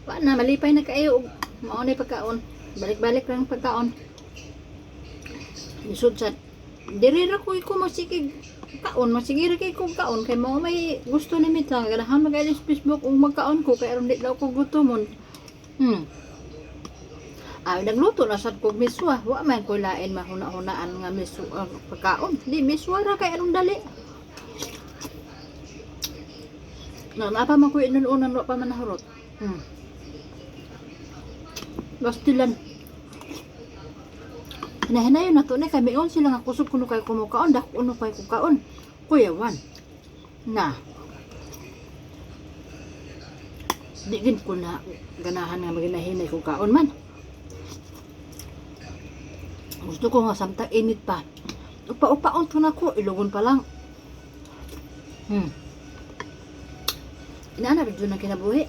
Wa na malipay na kayo og mao na pagkaon. Balik-balik lang pagkaon. Isod sa diri ra ko masigig kaon, masigig kay ko kaon kay mao may gusto ni Mita ganahan mag-alis Facebook ug magkaon ko kay aron di daw ko gutomon. Ay nagluto na sad ko miswa, wa man ko lain mahuna-hunaan nga miswa pagkaon. Di miswa ra kay anong dali. Apa man ko inuunan wa pa man nahurot. Bastilan. Hinahinayon na to na kay miyon sila nga kusog kuno kay kumukaon dak uno kay kukaon. Kuyawan. Na. Di gid ko na ganahan nga maginahinay ko kaon man. Gusto ko nga samtang init pa. Upa-upaon to na ko, ilugon pa lang. Inaana rin doon ang kinabuhi.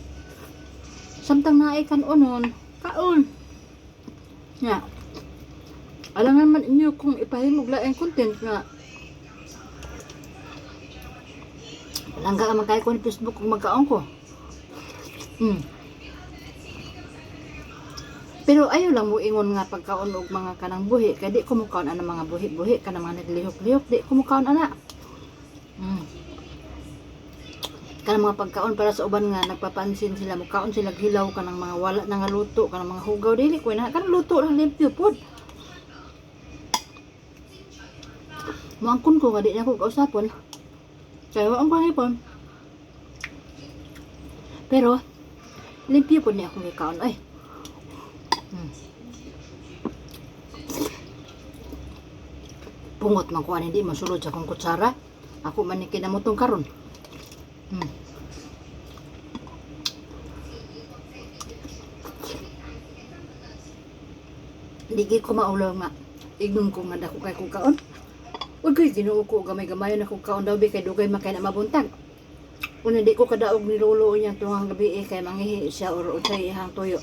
Samtang naikan unon, kaon. Nga. Alam naman inyo kung ipahimog laing content nga. Langga ka magkaya ko ni Facebook kung magkaon ko. Pero ayaw lang mo ingon nga pagkaon og mga kanang buhi kay di ko mukaon ana mga buhi-buhi kanang mga naglihok-lihok di ko mukaon ana. Kanang mga pagkaon para sa uban nga nagpapansin sila mukaon sila hilaw kanang mga wala na nga luto kanang mga hugaw dili ko na kanang luto lang limpyo pod. Muangkon ko nga di na ko kausapon. Kaya wa ang pangipon. Pero limpyo pod ni akong gikaon ay. Pungot man ko ani di masulod sa akong kutsara. Ako man ni kinamutong karon. Digi ko maulaw nga. Ignon ko nga dako kay kong kaon. Ug kay Ginoo ko gamay-gamayon akong kaon daw bi kay dugay makay na mabuntag. Una di ko kadaog ni lolo niya tungang gabi kay mangihi siya or unsay ihang tuyo.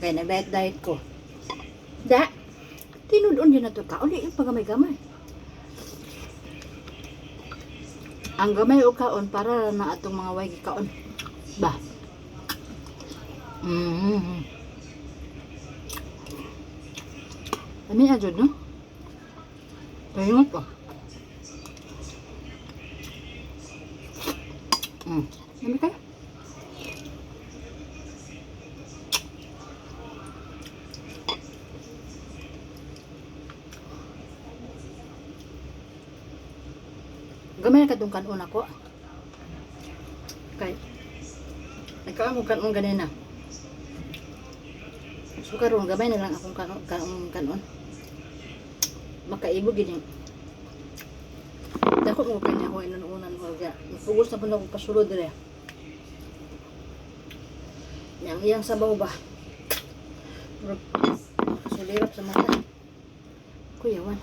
Kay na diet ko. Da. Tinudon din na to kaon di pagamay-gamay. Ang gamay o kaon para na atong mga way kaon. Ba. Ami adjud no? Pahingot ko. Ano kayo? Gamay na katong kanon ako. Okay. Nagkaon mo kanon ganina. So karon gamay na lang akong kanon. Makaibog gid. Dako mo pa niya ako inuunan ko diya. Pugos na pud ako pasulod dire. Yang sabaw ba? Sulirap sa mata. Kuyawan.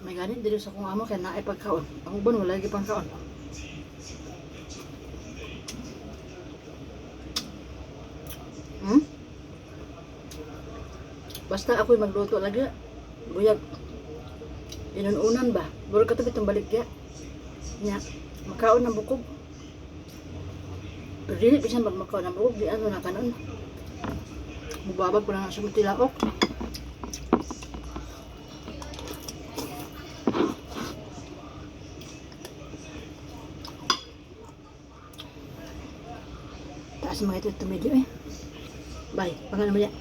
May ganit dito sa kong amo kaya naay pagkaon. Ang uban wala lagi pang kaon. Basta ako'y magluto lagi. Buyag. Inununan ba? Buro ka ito balik ya. Nya. Makaon ng bukog. Pero dili bisan pag makaon ng bukog. Di ano na kanon. Mubabag ko na nga sumut tilaok. Taas mga ito medyo eh. Bye. Pangalan mo yan.